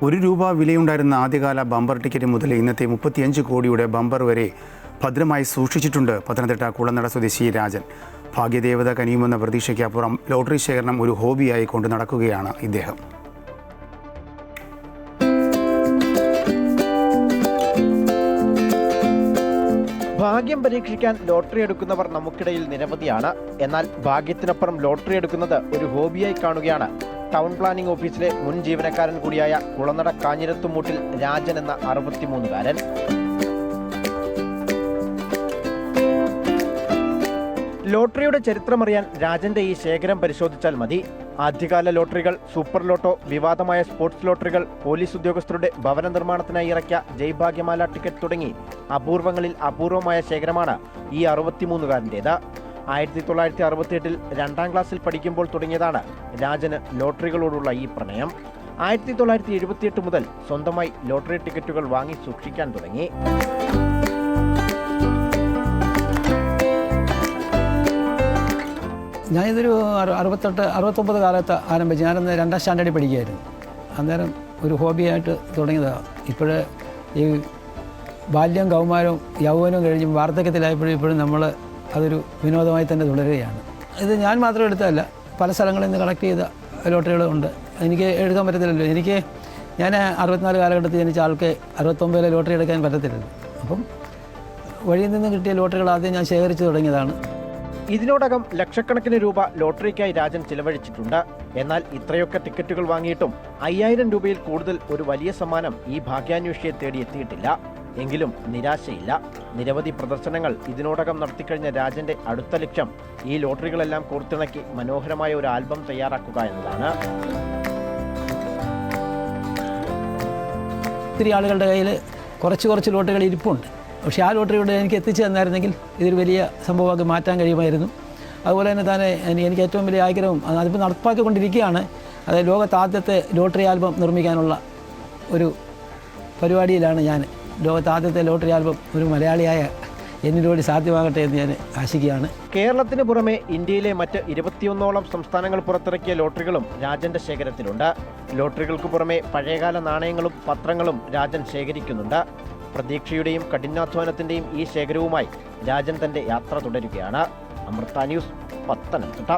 ₹1 വിലയുണ്ടായിരുന്ന ആദ്യകാല bumper ticket മുതൽ ഇന്നത്തെ 35 കോടിയുടെ ബമ്പർ വരെ ഭദ്രമായി സൂക്ഷിച്ചിട്ടുണ്ട് പത്തനംതിട്ട കുളനട സ്വദേശി രാജൻ. ഭാഗ്യദേവത കനിയുമെന്ന പ്രതീക്ഷയ്ക്കപ്പുറം ലോട്ടറി ശേഖരണം ഒരു ഹോബിയായി കൊണ്ട് നടക്കുകയാണ് ഇദ്ദേഹം. ഭാഗ്യം പരീക്ഷിക്കാൻ ലോട്ടറി എടുക്കുന്നവർ നമുക്കിടയിൽ നിരവധിയാണ്. എന്നാൽ ഭാഗ്യത്തിനപ്പുറം ലോട്ടറി എടുക്കുന്നത് ഒരു ഹോബിയായി കാണുകയാണ് ടൗൺ പ്ലാനിംഗ് ഓഫീസിലെ മുൻ ജീവനക്കാരൻ കൂടിയായ കുളനട കാഞ്ഞിരത്തുമൂട്ടിൽ രാജൻ എന്ന 63-കാരൻ. ലോട്ടറിയുടെ ചരിത്രമറിയാൻ രാജന്റെ ഈ ശേഖരം പരിശോധിച്ചാൽ മതി. ആദ്യകാല ലോട്ടറികൾ, സൂപ്പർ ലോട്ടോ, വിവാദമായ സ്പോർട്സ് ലോട്ടറികൾ, പോലീസ് ഉദ്യോഗസ്ഥരുടെ ഭവന നിർമ്മാണത്തിനായി ഇറക്കിയ ജയ്ഭാഗ്യമാല ടിക്കറ്റ് തുടങ്ങി അപൂർവങ്ങളിൽ അപൂർവമായ ശേഖരമാണ് ഈ 63-കാരൻ്റേത്. 1968-ൽ 2ാം ക്ലാസ്സിൽ പഠിക്കുമ്പോൾ തുടങ്ങിയതാണ് രാജന് ലോട്ടറികളോടുള്ള ഈ പ്രണയം. 1978 മുതൽ സ്വന്തമായി ലോട്ടറി ടിക്കറ്റുകൾ വാങ്ങി സൂക്ഷിക്കാൻ തുടങ്ങി. ഞാനിതൊരു 68-69 കാലത്ത് ആരംഭിച്ചു. ഞാനന്ന് 2ാം സ്റ്റാൻഡേർഡിൽ പഠിക്കുകയായിരുന്നു. അന്നേരം ഒരു ഹോബിയായിട്ട് തുടങ്ങിയതാണ്. ഇപ്പോൾ ഈ ബാല്യം, കൗമാരവും യൗവനവും കഴിഞ്ഞും വാർദ്ധക്യത്തിലായപ്പോഴും ഇപ്പോഴും നമ്മൾ അതൊരു വിനോദമായി തന്നെ തുടരുകയാണ്. ഇത് ഞാൻ മാത്രം എടുത്തതല്ല, പല സ്ഥലങ്ങളിൽ നിന്ന് കളക്ട് ചെയ്ത ലോട്ടറികളുണ്ട്. എനിക്ക് എടുക്കാൻ പറ്റത്തില്ലല്ലോ. ഞാൻ 64 കാലഘട്ടത്തിൽ ജനിച്ച ആൾക്ക് 69 ലോട്ടറി എടുക്കാൻ പറ്റത്തില്ലല്ലോ. അപ്പം വഴിയിൽ നിന്ന് കിട്ടിയ ലോട്ടറികൾ ആദ്യം ഞാൻ ശേഖരിച്ചു തുടങ്ങിയതാണ്. ഇതിനോടകം ലക്ഷക്കണക്കിന് രൂപ ലോട്ടറിക്കായി രാജൻ ചിലവഴിച്ചിട്ടുണ്ട്. എന്നാൽ ഇത്രയൊക്കെ ടിക്കറ്റുകൾ വാങ്ങിയിട്ടും 5000 രൂപയിൽ കൂടുതൽ ഒരു വലിയ സമ്മാനം ഈ ഭാഗ്യാന്വേഷിയെ തേടിയെത്തിയിട്ടില്ല. എങ്കിലും നിരാശയില്ല. നിരവധി പ്രദർശനങ്ങൾ ഇതിനോടകം നടത്തിക്കഴിഞ്ഞ രാജന്റെ അടുത്ത ലക്ഷ്യം ഈ ലോട്ടറികളെല്ലാം കോർത്തിണക്കി മനോഹരമായ ഒരു ആൽബം തയ്യാറാക്കുക എന്നതാണ്. ഒത്തിരി ആളുകളുടെ കയ്യിൽ കുറച്ച് ലോട്ടറികൾ ഇരിപ്പുണ്ട്. പക്ഷേ ആ ലോട്ടറിയുടെ എനിക്ക് എത്തിച്ചു തന്നായിരുന്നെങ്കിൽ ഇതൊരു വലിയ സംഭവമാക്കി മാറ്റാൻ കഴിയുമായിരുന്നു. അതുപോലെ തന്നെ എനിക്ക് ഏറ്റവും വലിയ ആഗ്രഹം അതിപ്പോൾ നടപ്പാക്കിക്കൊണ്ടിരിക്കുകയാണ്. അതായത് ലോകത്ത് ആദ്യത്തെ ലോട്ടറി ആൽബം നിർമ്മിക്കാനുള്ള ഒരു പരിപാടിയിലാണ് ഞാൻ. ലോകത്ത് ആദ്യത്തെ ലോട്ടറി ആൽബം ഒരു മലയാളിയായ എന്നിലൂടെ സാധ്യമാകട്ടെ എന്ന് ഞാൻ ആശിക്കുകയാണ്. കേരളത്തിന് പുറമെ ഇന്ത്യയിലെ മറ്റ് 21ഓളം സംസ്ഥാനങ്ങൾ പുറത്തിറക്കിയ ലോട്ടറികളും രാജന്റെ ശേഖരത്തിലുണ്ട്. ലോട്ടറികൾക്ക് പുറമെ പഴയകാല നാണയങ്ങളും പത്രങ്ങളും രാജൻ ശേഖരിക്കുന്നുണ്ട്. പ്രതീക്ഷയുടെയും കഠിനാധ്വാനത്തിന്റെയും ഈ ശേഖരവുമായി രാജൻ തന്റെ യാത്ര തുടരുകയാണ്. അമൃത ന്യൂസ്, പത്തനംതിട്ട.